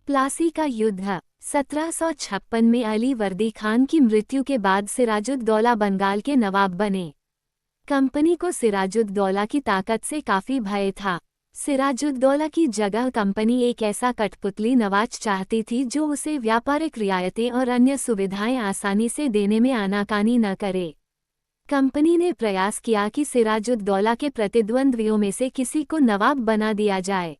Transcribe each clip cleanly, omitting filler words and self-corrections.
प्लासी का युद्ध। 1756 में अली वर्दी खान की मृत्यु के बाद सिराजुद्दौला बंगाल के नवाब बने। कंपनी को सिराजुद्दौला की ताकत से काफी भय था। सिराजुद्दौला की जगह कंपनी एक ऐसा कठपुतली नवाब चाहती थी जो उसे व्यापारिक रियायतें और अन्य सुविधाएं आसानी से देने में आनाकानी न करे। कंपनी ने प्रयास किया कि सिराजुद्दौला के प्रतिद्वंद्वियों में से किसी को नवाब बना दिया जाए।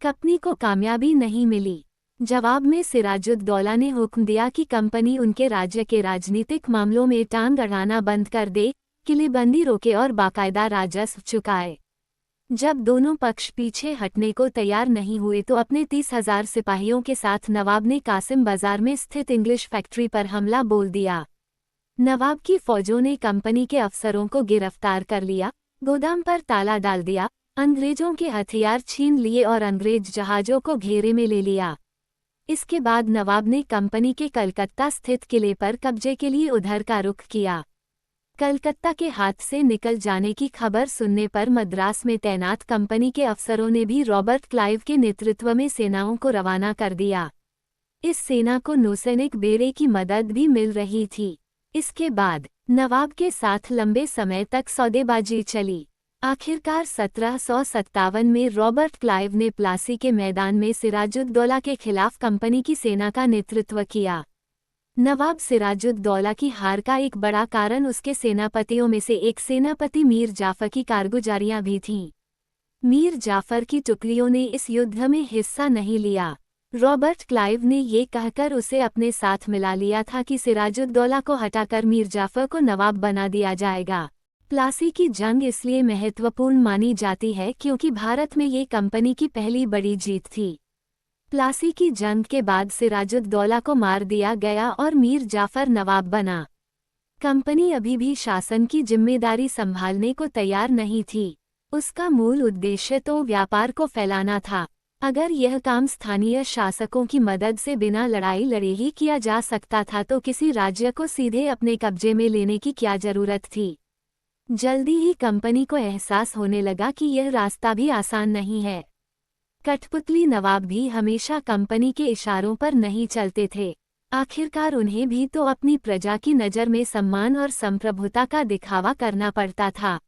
कंपनी को कामयाबी नहीं मिली। जवाब में सिराजुद्दौला ने हुक्म दिया कि कंपनी उनके राज्य के राजनीतिक मामलों में टांग अड़ाना बंद कर दे, किलेबंदी रोके और बाकायदा राजस्व चुकाए। जब दोनों पक्ष पीछे हटने को तैयार नहीं हुए तो अपने 30,000 सिपाहियों के साथ नवाब ने कासिम बाजार में स्थित इंग्लिश फैक्ट्री पर हमला बोल दिया। नवाब की फौजों ने कंपनी के अफसरों को गिरफ्तार कर लिया, गोदाम पर ताला डाल दिया, अंग्रेजों के हथियार छीन लिए और अंग्रेज जहाजों को घेरे में ले लिया। इसके बाद नवाब ने कंपनी के कलकत्ता स्थित किले पर कब्जे के लिए उधर का रुख किया। कलकत्ता के हाथ से निकल जाने की खबर सुनने पर मद्रास में तैनात कंपनी के अफसरों ने भी रॉबर्ट क्लाइव के नेतृत्व में सेनाओं को रवाना कर दिया। इस सेना को नौसैनिक बेड़े की मदद भी मिल रही थी। इसके बाद नवाब के साथ लंबे समय तक सौदेबाजी चली। आखिरकार 1757 में रॉबर्ट क्लाइव ने प्लासी के मैदान में सिराजुद्दौला के खिलाफ कंपनी की सेना का नेतृत्व किया। नवाब सिराजुद्दौला की हार का एक बड़ा कारण उसके सेनापतियों में से एक सेनापति मीर जाफर की कारगुजारियां भी थीं। मीर जाफर की टुकड़ियों ने इस युद्ध में हिस्सा नहीं लिया। रॉबर्ट क्लाइव ने ये कहकर उसे अपने साथ मिला लिया था कि सिराजुद्दौला को हटाकर मीर जाफर को नवाब बना दिया जाएगा। प्लासी की जंग इसलिए महत्वपूर्ण मानी जाती है क्योंकि भारत में ये कंपनी की पहली बड़ी जीत थी। प्लासी की जंग के बाद सिराजुद्दौला को मार दिया गया और मीर जाफर नवाब बना। कंपनी अभी भी शासन की जिम्मेदारी संभालने को तैयार नहीं थी। उसका मूल उद्देश्य तो व्यापार को फैलाना था। अगर यह काम स्थानीय शासकों की मदद से बिना लड़ाई लड़े ही किया जा सकता था तो किसी राज्य को सीधे अपने कब्जे में लेने की क्या जरूरत थी। जल्दी ही कंपनी को एहसास होने लगा कि यह रास्ता भी आसान नहीं है। कठपुतली नवाब भी हमेशा कंपनी के इशारों पर नहीं चलते थे। आखिरकार उन्हें भी तो अपनी प्रजा की नज़र में सम्मान और संप्रभुता का दिखावा करना पड़ता था।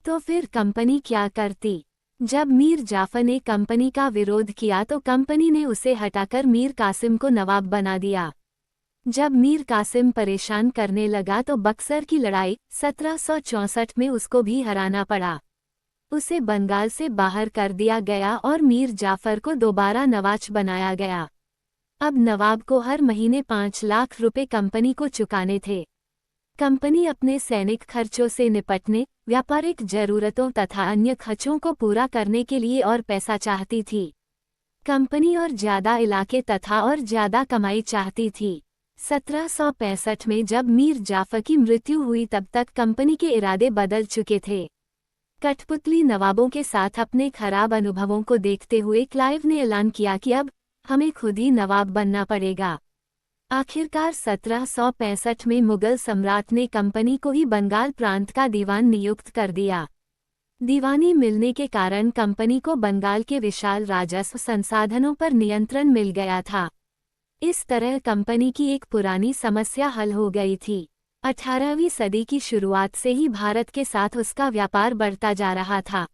तो फिर कंपनी क्या करती? जब मीर जाफर ने कंपनी का विरोध किया तो कंपनी ने उसे हटाकर मीर कासिम को नवाब बना दिया। जब मीर कासिम परेशान करने लगा तो बक्सर की लड़ाई 1764 में उसको भी हराना पड़ा। उसे बंगाल से बाहर कर दिया गया और मीर जाफर को दोबारा नवाब बनाया गया। अब नवाब को हर महीने 5 लाख रुपए कंपनी को चुकाने थे। कंपनी अपने सैनिक खर्चों से निपटने, व्यापारिक जरूरतों तथा अन्य खर्चों को पूरा करने के लिए और पैसा चाहती थी। कंपनी और ज्यादा इलाके तथा और ज्यादा कमाई चाहती थी। 1765 में जब मीर जाफर की मृत्यु हुई तब तक कंपनी के इरादे बदल चुके थे। कठपुतली नवाबों के साथ अपने खराब अनुभवों को देखते हुए क्लाइव ने ऐलान किया कि अब हमें खुद ही नवाब बनना पड़ेगा। आखिरकार 1765 में मुगल सम्राट ने कंपनी को ही बंगाल प्रांत का दीवान नियुक्त कर दिया। दीवानी मिलने के कारण कंपनी को बंगाल के विशाल राजस्व संसाधनों पर नियंत्रण मिल गया था। इस तरह कंपनी की एक पुरानी समस्या हल हो गई थी। 18वीं सदी की शुरुआत से ही भारत के साथ उसका व्यापार बढ़ता जा रहा था,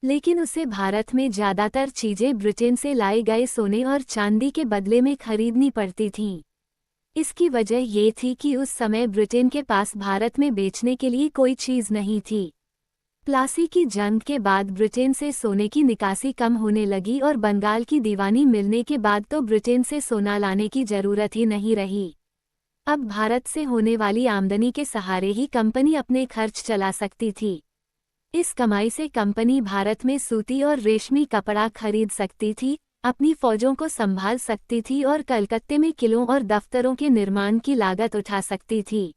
लेकिन उसे भारत में ज़्यादातर चीज़ें ब्रिटेन से लाए गए सोने और चांदी के बदले में खरीदनी पड़ती थीं। इसकी वजह ये थी कि उस समय ब्रिटेन के पास भारत में बेचने के लिए कोई चीज़ नहीं थी। प्लासी की जंग के बाद ब्रिटेन से सोने की निकासी कम होने लगी और बंगाल की दीवानी मिलने के बाद तो ब्रिटेन से सोना लाने की जरूरत ही नहीं रही। अब भारत से होने वाली आमदनी के सहारे ही कंपनी अपने खर्च चला सकती थी। इस कमाई से कंपनी भारत में सूती और रेशमी कपड़ा खरीद सकती थी, अपनी फौजों को संभाल सकती थी और कलकत्ते में किलों और दफ्तरों के निर्माण की लागत उठा सकती थी।